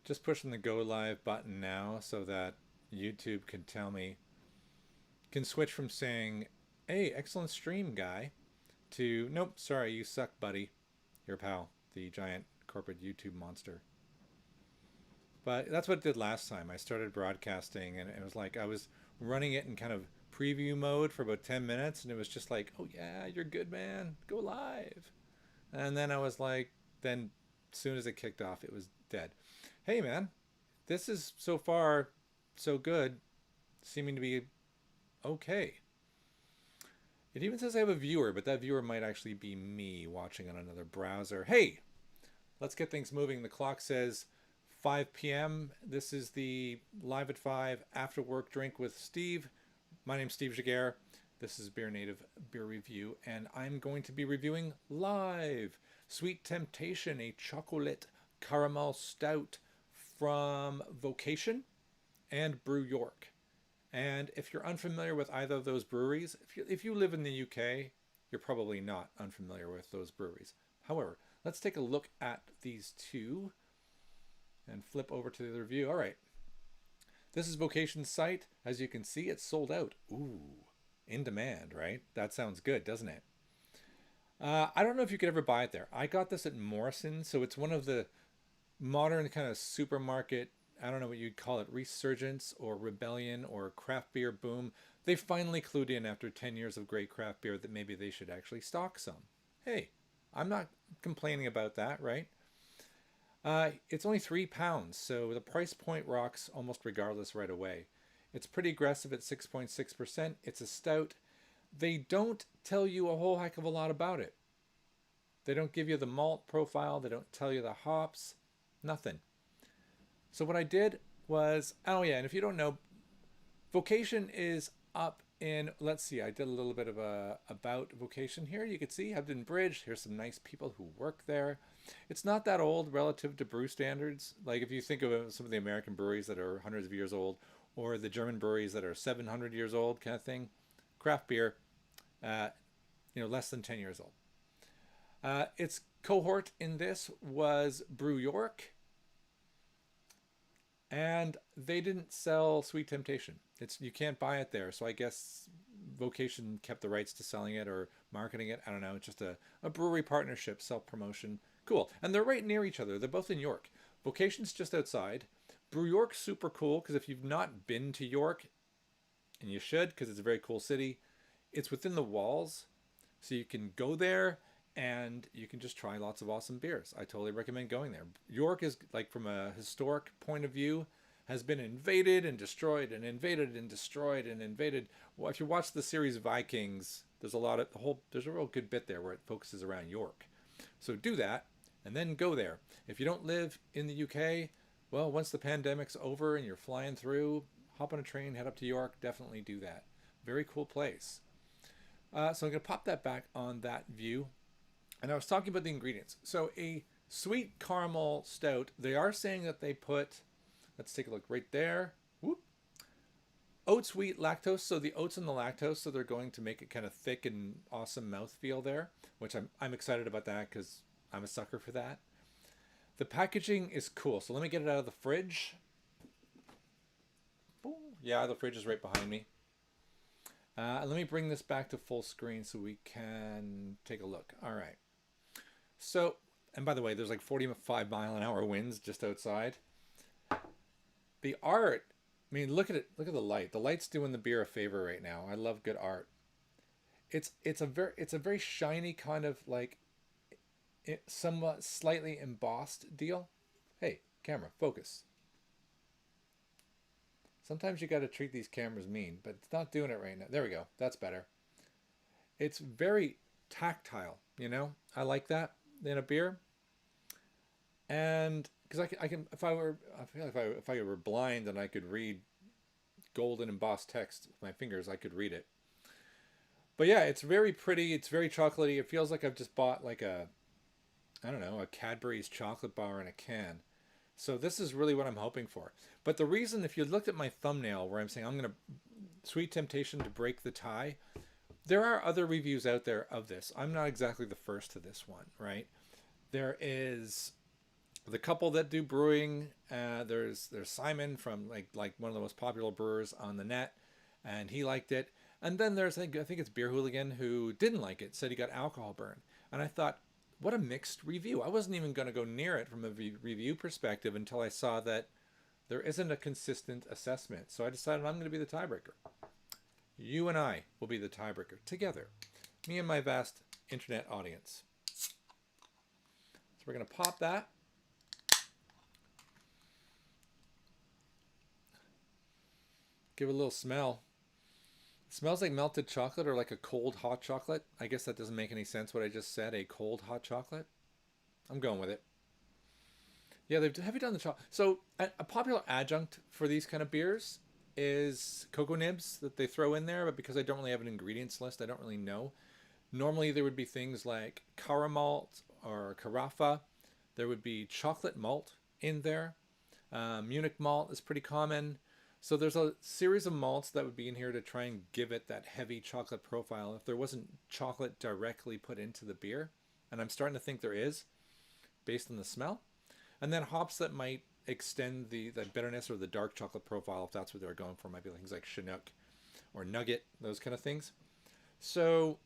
Just pushing the go live button now so that YouTube can tell me, can switch from saying, hey, excellent stream, guy, to, nope, sorry, you suck, buddy. Your pal, the giant corporate YouTube monster. But that's what it did last time. I started broadcasting and it was like I was running it in kind of preview mode for about 10 minutes and it was just like, oh yeah, you're good, man. Go live. And then I was like, then as soon as it kicked off, it was dead. Hey, man, this is so far so good, seeming to be okay. It even says I have a viewer, but that viewer might actually be me watching on another browser. Hey, let's get things moving. The clock says 5 p.m. This is the Live at 5 after work drink with Steve. My name's Steve Jaguar. This is BeerNative Beer Review, and I'm going to be reviewing live Sweet Temptation, a chocolate caramel stout from Vocation and Brew York. And if you're unfamiliar with either of those breweries, if you live in the UK, you're probably not unfamiliar with those breweries. However, let's take a look at these two and flip over to the review. All right. This is Vocation's site. As you can see, it's sold out. Ooh, in demand, right? That sounds good, doesn't it? I don't know if you could ever buy it there. I got this at Morrisons, so it's one of the modern kind of supermarket, I don't know what you'd call it, resurgence or rebellion or craft beer boom. They finally clued in after 10 years of great craft beer that maybe they should actually stock some. Hey, I'm not complaining about that, right? It's only £3, so the price point rocks almost regardless right away. It's pretty aggressive at 6.6%. It's a stout. They don't tell you a whole heck of a lot about it. They don't give you the malt profile. They don't tell you the hops. Nothing. So what I did was, oh yeah, and if you don't know, Vocation is up in, let's see, I did a little bit of a about Vocation here. You can see Hebden Bridge. Here's some nice people who work there. It's not that old relative to brew standards. Like if you think of some of the American breweries that are hundreds of years old, or the German breweries that are 700 years old kind of thing, craft beer, less than 10 years old. Its cohort in this was Brew York, and they didn't sell Sweet Temptation. You can't buy it there, so I guess Vocation kept the rights to selling it or marketing it. I don't know. It's just a brewery partnership, self-promotion. Cool. And they're right near each other. They're both in York. Vocation's just outside. Brew York's super cool because if you've not been to York, and you should because it's a very cool city, it's within the walls. So you can go there and you can just try lots of awesome beers. I totally recommend going there. York is, like, from a historic point of view, has been invaded and destroyed and invaded and destroyed and invaded. Well, if you watch the series Vikings, there's a real good bit there where it focuses around York. So do that and then go there. If you don't live in the UK, well, once the pandemic's over and you're flying through, hop on a train, head up to York, definitely do that. Very cool place. So I'm going to pop that back on that view. And I was talking about the ingredients. So a sweet caramel stout, they are saying that they put, let's take a look right there. Whoop. Oats, wheat, lactose. So the oats and the lactose, so they're going to make it kind of thick and awesome mouthfeel there, which I'm excited about that because I'm a sucker for that. The packaging is cool. So let me get it out of the fridge. Boom. Yeah, the fridge is right behind me. Let me bring this back to full screen so we can take a look. All right. So, and by the way, there's like 45-mile-an-hour winds just outside. The art, I mean, look at it. Look at the light. The light's doing the beer a favor right now. I love good art. It's a very shiny kind of like somewhat slightly embossed deal. Hey, camera, focus. Sometimes you got to treat these cameras mean, but it's not doing it right now. There we go. That's better. It's very tactile, I like that in a beer. And because I can, if I feel like if I were blind and I could read golden embossed text with my fingers, I could read it. But yeah, it's very pretty. It's very chocolatey. It feels like I've just bought like a Cadbury's chocolate bar in a can. So this is really what I'm hoping for. But the reason, if you looked at my thumbnail where I'm saying I'm going to Sweet Temptation to break the tie, there are other reviews out there of this. I'm not exactly the first to this one, right? There is the couple that do brewing, there's Simon from like one of the most popular brewers on the net, and he liked it. And then there's I think it's Beer Hooligan who didn't like it, said he got alcohol burn. And I thought, what a mixed review. I wasn't even going to go near it from a review perspective until I saw that there isn't a consistent assessment. So I decided I'm going to be the tiebreaker. You and I will be the tiebreaker together. Me and my vast internet audience. So we're going to pop that. Give it a little smell. It smells like melted chocolate or like a cold hot chocolate. I guess that doesn't make any sense what I just said. A cold hot chocolate. I'm going with it. Yeah, they've heavy done the chocolate. So a popular adjunct for these kind of beers is cocoa nibs that they throw in there, but because I don't really have an ingredients list, I don't really know. Normally there would be things like caramalt or carafa. There would be chocolate malt in there. Munich malt is pretty common. So there's a series of malts that would be in here to try and give it that heavy chocolate profile if there wasn't chocolate directly put into the beer. And I'm starting to think there is, based on the smell. And then hops that might extend the bitterness or the dark chocolate profile, if that's what they're going for. Might be things like Chinook or Nugget, those kind of things. So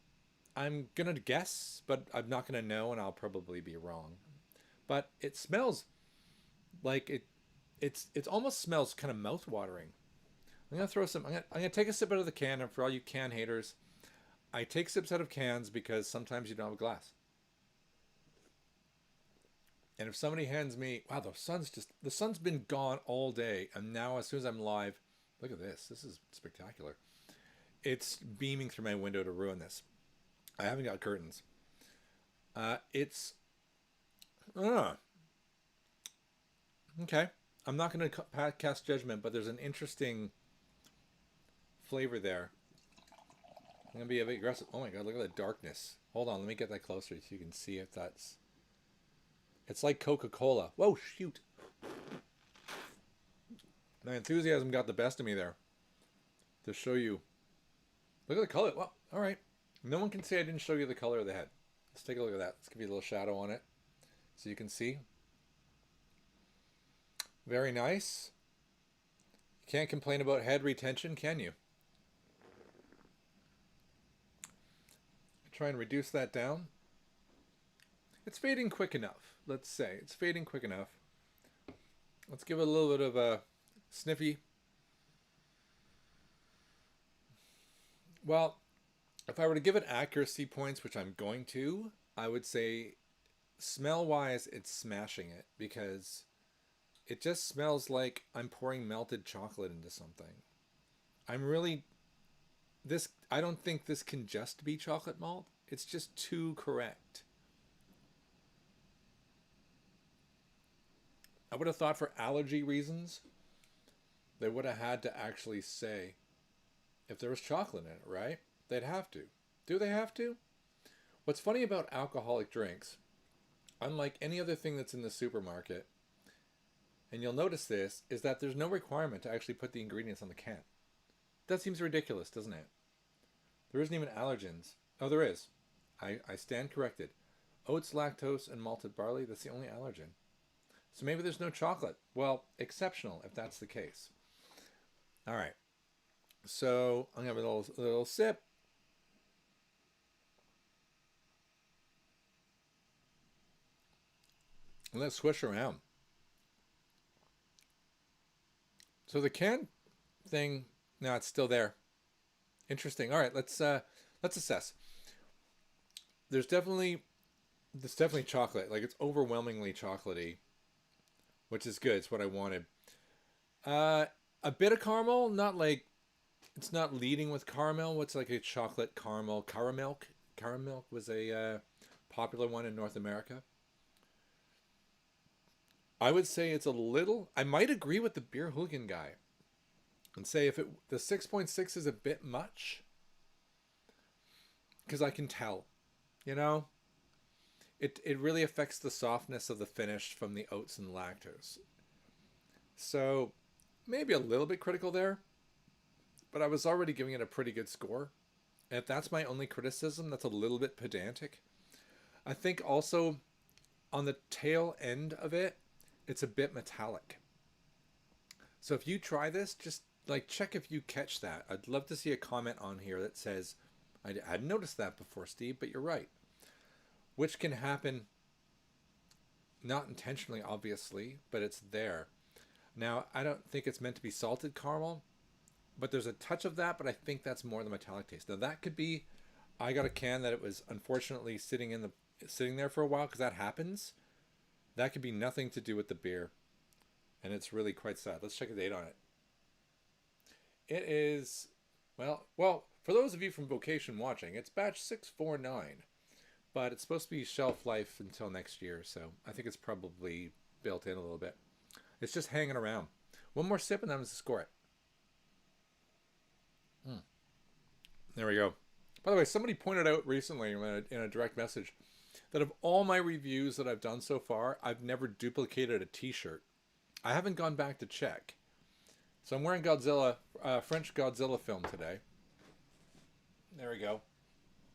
I'm going to guess, but I'm not going to know, and I'll probably be wrong. But it smells like it almost smells kind of mouth-watering. I'm going to throw some, I'm going to take a sip out of the can, and for all you can haters, I take sips out of cans because sometimes you don't have a glass. And if somebody hands me, wow, the sun's been gone all day, and now as soon as I'm live, look at this. This is spectacular. It's beaming through my window to ruin this. I haven't got curtains. Okay. I'm not going to cast judgment, but there's an interesting flavor there. I'm going to be a bit aggressive. Oh my God, look at the darkness. Hold on, let me get that closer so you can see if that's... It's like Coca-Cola. Whoa, shoot. My enthusiasm got the best of me there. To show you. Look at the color. Well, all right. No one can say I didn't show you the color of the head. Let's take a look at that. Let's give you a little shadow on it so you can see. Very nice. You can't complain about head retention, can you? Try and reduce that down. It's fading quick enough, let's say. It's fading quick enough. Let's give it a little bit of a sniffy. Well, if I were to give it accuracy points, which I'm going to, I would say smell-wise, it's smashing it because it just smells like I'm pouring melted chocolate into something. I don't think this can just be chocolate malt. It's just too correct. I would have thought for allergy reasons, they would have had to actually say if there was chocolate in it, right? They'd have to. Do they have to? What's funny about alcoholic drinks, unlike any other thing that's in the supermarket, and you'll notice this, is that there's no requirement to actually put the ingredients on the can. That seems ridiculous, doesn't it? There isn't even allergens. Oh, there is. I stand corrected. Oats, lactose, and malted barley, that's the only allergen. So maybe there's no chocolate. Well, exceptional if that's the case. All right. So I'm going to have a little sip. And let's swish around. So the can thing, no, it's still there. Interesting. All right, let's assess. There's definitely chocolate. Like, it's overwhelmingly chocolatey, which is good. It's what I wanted. A bit of caramel, not like, it's not leading with caramel. What's like a chocolate caramel? Caramilk? Caramilk was a popular one in North America. I would say it's a little, I might agree with the Beer Hooligan guy and say if the 6.6 is a bit much, because I can tell, you know, it really affects the softness of the finish from the oats and lactose. So maybe a little bit critical there, but I was already giving it a pretty good score. And if that's my only criticism, that's a little bit pedantic. I think also on the tail end of it, it's a bit metallic. So if you try this, just like check if you catch that. I'd love to see a comment on here that says, I hadn't noticed that before, Steve, but you're right. Which can happen, not intentionally, obviously, but it's there. Now, I don't think it's meant to be salted caramel, but there's a touch of that, but I think that's more the metallic taste. Now, that could be, I got a can that it was unfortunately sitting there for a while, because that happens. That could be nothing to do with the beer, and it's really quite sad. Let's check the date on it. It is, well, for those of you from Vocation watching, it's batch 649, but it's supposed to be shelf life until next year, so I think it's probably built in a little bit. It's just hanging around. One more sip and then I'm going to score it. There we go. By the way, somebody pointed out recently in a direct message that of all my reviews that I've done so far, I've never duplicated a t-shirt. I haven't gone back to check. So I'm wearing Godzilla, French Godzilla film today. There we go.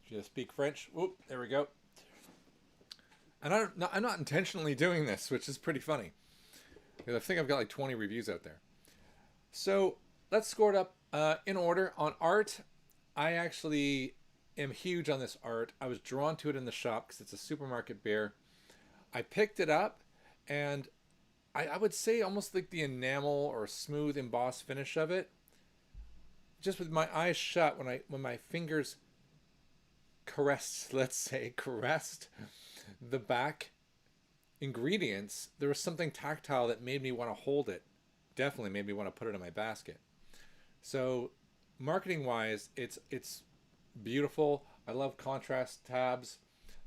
Just speak French. Whoop, there we go. And I'm not intentionally doing this, which is pretty funny, because I think I've got like 20 reviews out there. So let's score it up in order. On art, I actually am huge on this art. I was drawn to it in the shop because it's a supermarket beer. I picked it up, and I would say almost like the enamel or smooth embossed finish of it. Just with my eyes shut, when my fingers caressed the back ingredients, there was something tactile that made me want to hold it. Definitely made me want to put it in my basket. So marketing wise, it's beautiful. I love contrast tabs.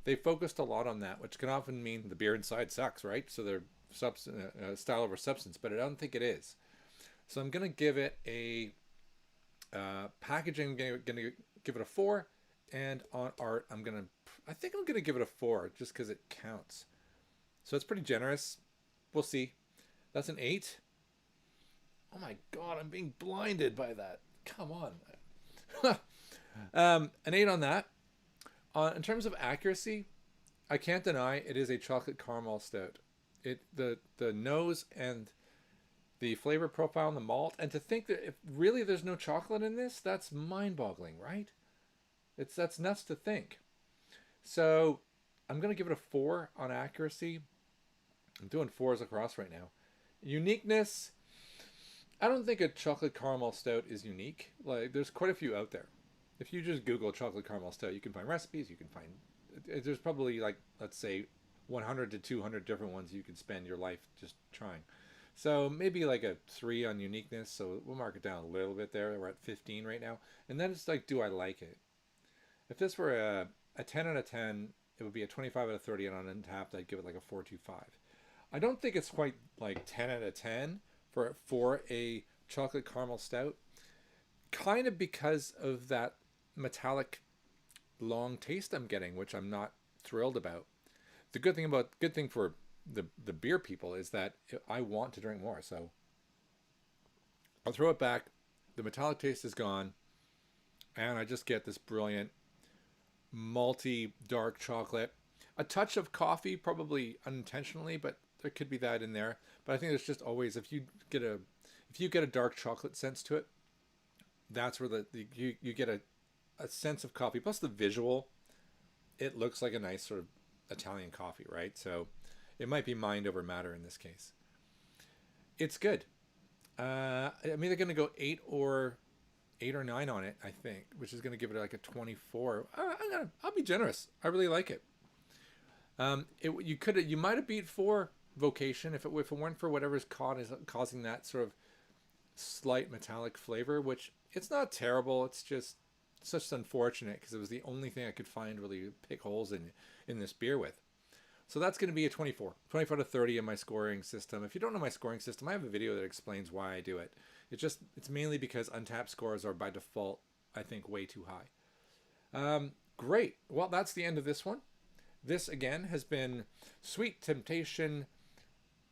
They focused a lot on that, which can often mean the beer inside sucks, right? So they're style over substance, but I don't think it is. So I'm going to give it a packaging. I'm going to give it a 4, and on art, I think I'm going to give it a 4 just because it counts. So it's pretty generous. We'll see. That's an 8. Oh my God, I'm being blinded by that. Come on. An 8 on that. In terms of accuracy, I can't deny it is a chocolate caramel stout. The nose and the flavor profile and the malt, and to think that if really there's no chocolate in this, that's mind-boggling, right? That's nuts to think. So I'm going to give it a 4 on accuracy. I'm doing 4s across right now. Uniqueness, I don't think a chocolate caramel stout is unique. Like, there's quite a few out there. If you just Google chocolate caramel stout, you can find recipes. You can find, there's probably, like, let's say 100 to 200 different ones you could spend your life just trying. So maybe like a 3 on uniqueness. So we'll mark it down a little bit there. We're at 15 right now. And then it's like, do I like it? If this were a 10 out of 10, it would be a 25 out of 30, and on Untapped, I'd give it like a 4.25. I don't think it's quite like 10 out of 10 for a chocolate caramel stout, kind of because of that metallic long taste I'm getting, which I'm not thrilled about. The good thing for the beer people is that I want to drink more, so I'll throw it back. The metallic taste is gone, and I just get this brilliant malty dark chocolate, a touch of coffee, probably unintentionally, but there could be that in there. But I think there's just always, if you get a dark chocolate sense to it, that's where you get a sense of coffee. Plus the visual, it looks like a nice sort of Italian coffee, right? So it might be mind over matter in this case. It's good. I'm either going to go 8 or 9 on it, I think, which is going to give it like a 24. I'll be generous. I really like it. You might have beat 4 Vocation if it weren't for whatever's causing that sort of slight metallic flavor, which it's not terrible. It's just such unfortunate because it was the only thing I could find really to pick holes in this beer with. So that's going to be a 24 to 30 in my scoring system. If you don't know my scoring system, I have a video that explains why I do it. It's mainly because Untapped scores are by default, I think, way too high. Great. Well, that's the end of this one. This, again, has been Sweet Temptation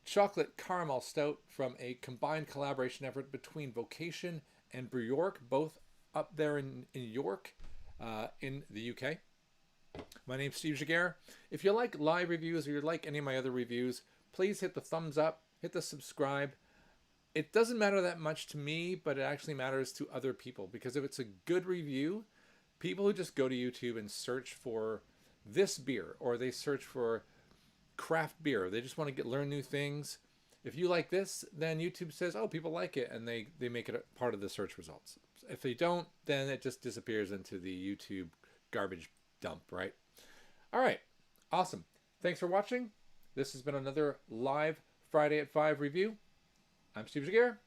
Chocolate Caramel Stout from a combined collaboration effort between Vocation and Brew York, both up there in York, in the UK. My name's Steve Giguere. If you like live reviews or you like any of my other reviews, please hit the thumbs up, hit the subscribe. It doesn't matter that much to me, but it actually matters to other people, because if it's a good review, people who just go to YouTube and search for this beer, or they search for craft beer, they just want to learn new things. If you like this, then YouTube says, oh, people like it, and they make it a part of the search results. If they don't, then it just disappears into the YouTube garbage dump, right? All right, awesome. Thanks for watching. This has been another live Friday at 5 review. I'm Steve Jaguar.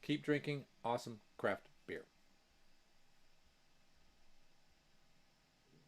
Keep drinking awesome craft